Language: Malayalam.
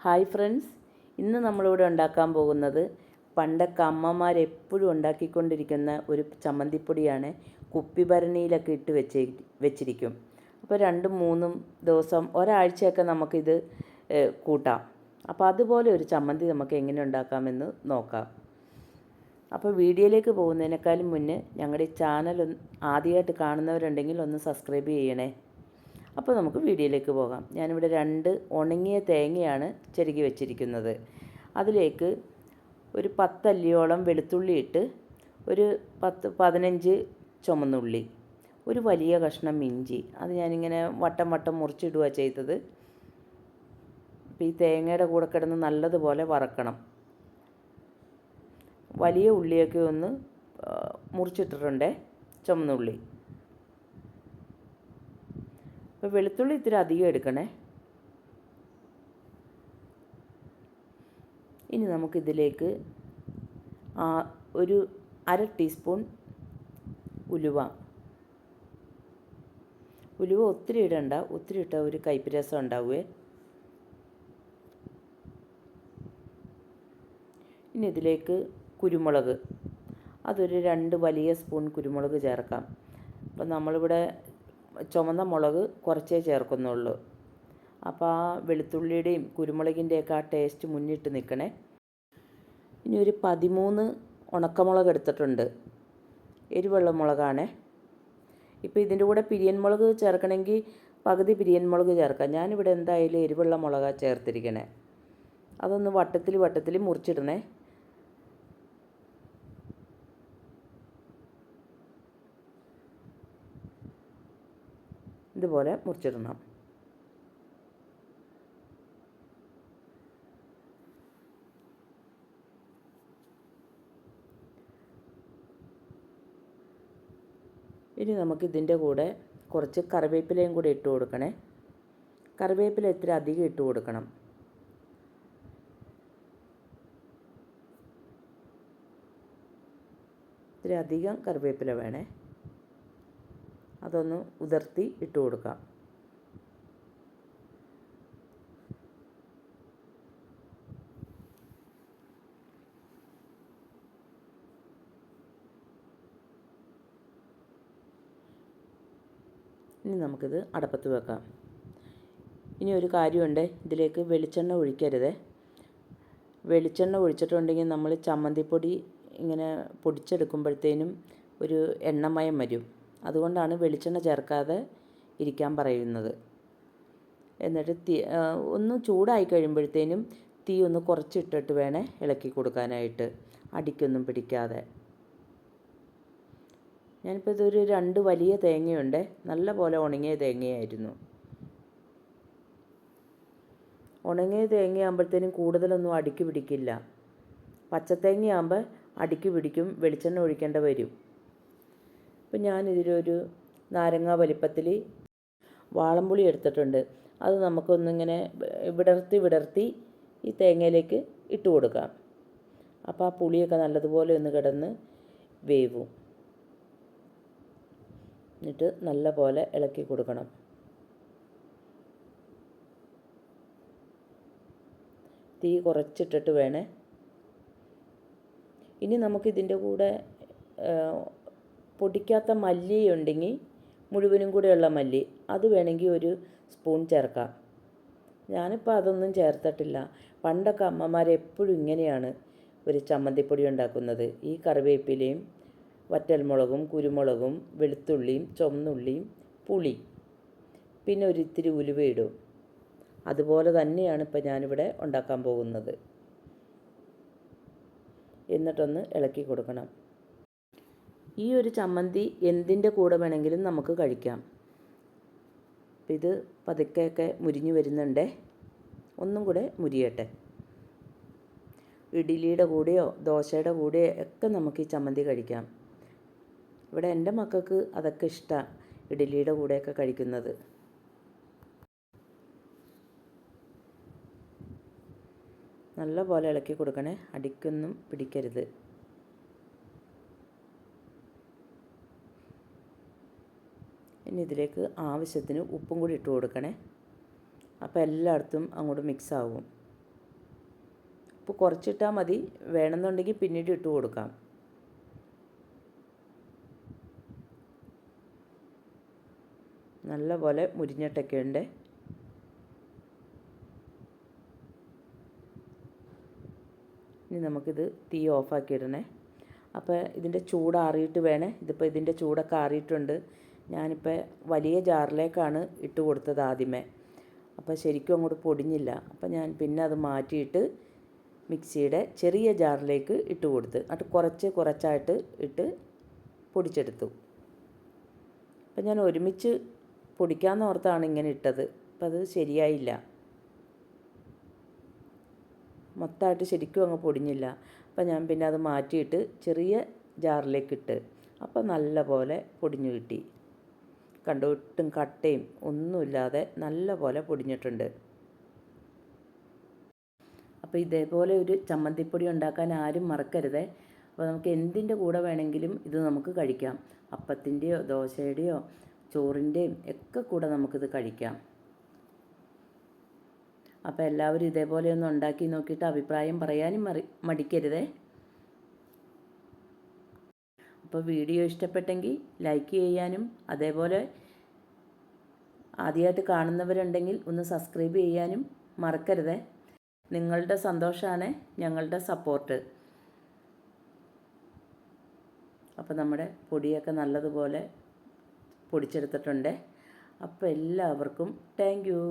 ഹായ് ഫ്രണ്ട്സ്, ഇന്ന് നമ്മളിവിടെ ഉണ്ടാക്കാൻ പോകുന്നത് പണ്ടൊക്കെ അമ്മമാരെപ്പോഴും ഉണ്ടാക്കിക്കൊണ്ടിരിക്കുന്ന ഒരു ചമ്മന്തിപ്പൊടിയാണ്. കുപ്പിഭരണിയിലൊക്കെ ഇട്ട് വെച്ചിരിക്കും. അപ്പോൾ 2-3 ദിവസം ഒരാഴ്ചയൊക്കെ നമുക്കിത് കൂട്ടാം. അപ്പോൾ അതുപോലെ ഒരു ചമ്മന്തി നമുക്ക് എങ്ങനെ ഉണ്ടാക്കാമെന്ന് നോക്കാം. അപ്പോൾ വീഡിയോയിലേക്ക് പോകുന്നതിനേക്കാളും മുന്നേ ഞങ്ങളുടെ ഈ ചാനൽ ആദ്യമായിട്ട് കാണുന്നവരുണ്ടെങ്കിൽ ഒന്ന് സബ്സ്ക്രൈബ് ചെയ്യണേ. അപ്പോൾ നമുക്ക് വീഡിയോയിലേക്ക് പോകാം. ഞാനിവിടെ 2 ഉണങ്ങിയ തേങ്ങയാണ് ചിരകി വെച്ചിരിക്കുന്നത്. അതിലേക്ക് ഒരു 10 അല്ലിയോളം വെളുത്തുള്ളി ഇട്ട്, ഒരു 10-15 ചുമന്നുള്ളി, ഒരു വലിയ കഷ്ണം ഇഞ്ചി, അത് ഞാനിങ്ങനെ വട്ടം മുറിച്ചിടുക ചെയ്തത്. അപ്പോൾ ഈ തേങ്ങയുടെ കൂടെ കിടന്ന് നല്ലതുപോലെ വറക്കണം. വലിയ ഉള്ളിയൊക്കെ ഒന്ന് മുറിച്ചിട്ടിട്ടുണ്ട്, ചുമന്നുള്ളി. അപ്പോൾ വെളുത്തുള്ളി ഇത്തിരി അധികം എടുക്കണേ. ഇനി നമുക്കിതിലേക്ക് ഒരു 1/2 ടീസ്പൂൺ ഉലുവ ഒത്തിരി ഇടണ്ട, ഒത്തിരി ഇട്ടാൽ ഒരു കയ്പ്പ് രസം ഉണ്ടാവുമേ. ഇനി ഇതിലേക്ക് കുരുമുളക്, അതൊരു 2 വലിയ സ്പൂൺ കുരുമുളക് ചേർക്കാം. അപ്പോൾ നമ്മളിവിടെ ചുമന്ന മുളക് കുറച്ചേ ചേർക്കുന്നുള്ളൂ. അപ്പോൾ ആ വെളുത്തുള്ളിയുടെയും കുരുമുളകിൻ്റെയൊക്കെ ആ ടേസ്റ്റ് മുന്നിട്ട് നിൽക്കണേ. ഇനി ഒരു 13 ഉണക്കമുളക് എടുത്തിട്ടുണ്ട്, എരിവുള്ള മുളകാണേ. ഇപ്പോൾ ഇതിൻ്റെ കൂടെ പിരിയൻ മുളക് ചേർക്കണമെങ്കിൽ പകുതി പിരിയൻ മുളക് ചേർക്കാം. ഞാനിവിടെ എന്തായാലും എരിവുള്ള മുളകാണ് ചേർത്തിരിക്കണേ. അതൊന്ന് വട്ടത്തിൽ മുറിച്ചിടണേ. ഇതുപോലെ മുറിച്ചിടണം. ഇനി നമുക്കിതിൻ്റെ കൂടെ കുറച്ച് കറിവേപ്പിലയും കൂടി ഇട്ട് കൊടുക്കണേ. കറിവേപ്പില ഇത്തിരി അധികം ഇട്ട് കൊടുക്കണം. ഇത്തിരി അധികം കറിവേപ്പില വേണേ. അതൊന്ന് ഉതിർത്തി ഇട്ട് കൊടുക്കാം. ഇനി നമുക്കിത് അടപ്പത്ത് വെക്കാം. ഇനി ഒരു കാര്യമുണ്ട്, ഇതിലേക്ക് വെളിച്ചെണ്ണ ഒഴിക്കരുത്. വെളിച്ചെണ്ണ ഒഴിച്ചിട്ടുണ്ടെങ്കിൽ നമ്മൾ ചമ്മന്തിപ്പൊടി ഇങ്ങനെ പൊടിച്ചെടുക്കുമ്പോഴത്തേനും ഒരു എണ്ണമയം വരും. അതുകൊണ്ടാണ് വെളിച്ചെണ്ണ ചേർക്കാതെ ഇരിക്കാൻ പറയുന്നത്. എന്നിട്ട് ഒന്ന് ചൂടായി കഴിയുമ്പോഴത്തേനും തീ ഒന്ന് കുറച്ചിട്ടിട്ട് വേണേ ഇളക്കി കൊടുക്കാനായിട്ട്, അടിക്കൊന്നും പിടിക്കാതെ. ഞാനിപ്പോൾ ഇതൊരു 2 വലിയ തേങ്ങയുണ്ട്, നല്ല പോലെ ഉണങ്ങിയ തേങ്ങയായിരുന്നു. ഉണങ്ങിയ തേങ്ങയാകുമ്പോഴത്തേനും കൂടുതലൊന്നും അടിക്ക് പിടിക്കില്ല. പച്ചത്തേങ്ങയാകുമ്പോൾ അടിക്ക് പിടിക്കും, വെളിച്ചെണ്ണ ഒഴിക്കേണ്ട വരും. ഇപ്പം ഞാനിതിലൊരു നാരങ്ങ വലിപ്പത്തിൽ വാളംപുളി എടുത്തിട്ടുണ്ട്. അത് നമുക്കൊന്നിങ്ങനെ വിടർത്തി ഈ തേങ്ങയിലേക്ക് ഇട്ട് കൊടുക്കാം. അപ്പോൾ ആ പുളിയൊക്കെ നല്ലതുപോലെ ഒന്ന് കിടന്ന് വേവും. എന്നിട്ട് നല്ല പോലെ ഇളക്കി കൊടുക്കണം. തീ കുറച്ചിട്ടിട്ട് വേണേ. ഇനി നമുക്കിതിൻ്റെ കൂടെ പൊടിക്കാത്ത മല്ലി ഉണ്ടെങ്കിൽ മുഴുവനും കൂടെയുള്ള മല്ലി, അത് വേണമെങ്കിൽ ഒരു സ്പൂൺ ചേർക്കാം. ഞാനിപ്പോൾ അതൊന്നും ചേർത്തിട്ടില്ല. പണ്ടൊക്കെ അമ്മമാരെപ്പോഴും ഇങ്ങനെയാണ് ഒരു ചമ്മന്തിപ്പൊടി ഉണ്ടാക്കുന്നത്. ഈ കറിവേപ്പിലയും വറ്റൽമുളകും കുരുമുളകും വെളുത്തുള്ളിയും ചുവന്നുള്ളിയും പുളി, പിന്നെ ഒരിത്തിരി ഉലുവ ഇടും. അതുപോലെ തന്നെയാണ് ഇപ്പോൾ ഞാനിവിടെ ഉണ്ടാക്കാൻ പോകുന്നത്. എന്നിട്ടൊന്ന് ഇളക്കി കൊടുക്കണം. ഈ ഒരു ചമ്മന്തി എന്തിൻ്റെ കൂടെ വേണമെങ്കിലും നമുക്ക് കഴിക്കാം. ഇത് പതുക്കെയൊക്കെ മുരിഞ്ഞു വരുന്നുണ്ട്, ഒന്നും കൂടെ മുരിയട്ടെ. ഇഡ്ഡലിയുടെ കൂടെയോ ദോശയുടെ കൂടെയോ ഒക്കെ നമുക്ക് ഈ ചമ്മന്തി കഴിക്കാം. ഇവിടെ എൻ്റെ മക്കൾക്ക് അതൊക്കെ ഇഷ്ടമാണ്, ഇഡ്ഡലിയുടെ കൂടെയൊക്കെ കഴിക്കുന്നത്. നല്ല പോലെ ഇളക്കി കൊടുക്കണേ, അടിക്കൊന്നും പിടിക്കരുത്. ഇനി ഇതിലേക്ക് ആവശ്യത്തിന് ഉപ്പും കൂടി ഇട്ട് കൊടുക്കണേ. അപ്പോൾ എല്ലായിടത്തും അങ്ങോട്ട് മിക്സ് ആവും. ഉപ്പ് കുറച്ചിട്ടാൽ മതി, വേണമെന്നുണ്ടെങ്കിൽ പിന്നീട് ഇട്ട് കൊടുക്കാം. നല്ലപോലെ മുരിഞ്ഞിട്ടൊക്കെ ഉണ്ട്. ഇനി നമുക്കിത് തീ ഓഫാക്കി ഇടണേ. അപ്പോൾ ഇതിൻ്റെ ചൂടാറിയിട്ട് വേണേ, ഇതിപ്പോൾ ഇതിൻ്റെ ചൂടൊക്കെ ആറിയിട്ടുണ്ട്. ഞാനിപ്പോൾ വലിയ ജാറിലേക്കാണ് ഇട്ട് കൊടുത്തത് ആദ്യമേ. അപ്പോൾ ശരിക്കും അങ്ങോട്ട് പൊടിഞ്ഞില്ല. അപ്പോൾ ഞാൻ പിന്നെ അത് മാറ്റിയിട്ട് മിക്സിയുടെ ചെറിയ ജാറിലേക്ക് ഇട്ട് കൊടുത്ത്, അത് കുറച്ചായിട്ട് ഇട്ട് പൊടിച്ചെടുത്തു. അപ്പം ഞാൻ ഒരുമിച്ച് പൊടിക്കാമെന്ന് ഓർത്താണ് ഇങ്ങനെ ഇട്ടത്. അപ്പം അത് ശരിയായില്ല, മൊത്തമായിട്ട് ശരിക്കും അങ്ങ് പൊടിഞ്ഞില്ല. അപ്പം ഞാൻ പിന്നെ അത് മാറ്റിയിട്ട് ചെറിയ ജാറിലേക്കിട്ട്, അപ്പോൾ നല്ല പോലെ പൊടിഞ്ഞു കിട്ടി. കണ്ടു, ഒട്ടും കട്ടയും ഒന്നുമില്ലാതെ നല്ല പോലെ പൊടിഞ്ഞിട്ടുണ്ട്. അപ്പോൾ ഇതേപോലെ ഒരു ചമ്മന്തിപ്പൊടി ഉണ്ടാക്കാൻ ആരും മറക്കരുതേ. അപ്പോൾ നമുക്ക് എന്തിൻ്റെ കൂടെ വേണമെങ്കിലും ഇത് നമുക്ക് കഴിക്കാം. അപ്പത്തിൻ്റെയോ ദോശയുടെയോ ചോറിൻ്റെയും ഒക്കെ കൂടെ നമുക്കിത് കഴിക്കാം. അപ്പോൾ എല്ലാവരും ഇതേപോലെ ഒന്ന് ഉണ്ടാക്കി നോക്കിയിട്ട് അഭിപ്രായം പറയാനും മടിക്കരുതേ. അപ്പോൾ വീഡിയോ ഇഷ്ടപ്പെട്ടെങ്കിൽ ലൈക്ക് ചെയ്യാനും, അതേപോലെ ആദ്യമായിട്ട് കാണുന്നവരുണ്ടെങ്കിൽ ഒന്ന് സബ്സ്ക്രൈബ് ചെയ്യാനും മറക്കരുതേ. നിങ്ങളുടെ സന്തോഷമാണ് ഞങ്ങളുടെ സപ്പോർട്ട്. അപ്പോൾ നമ്മുടെ പൊടിയൊക്കെ നല്ലതുപോലെ പൊടിച്ചെടുത്തിട്ടുണ്ട്. അപ്പോൾ എല്ലാവർക്കും താങ്ക് യു.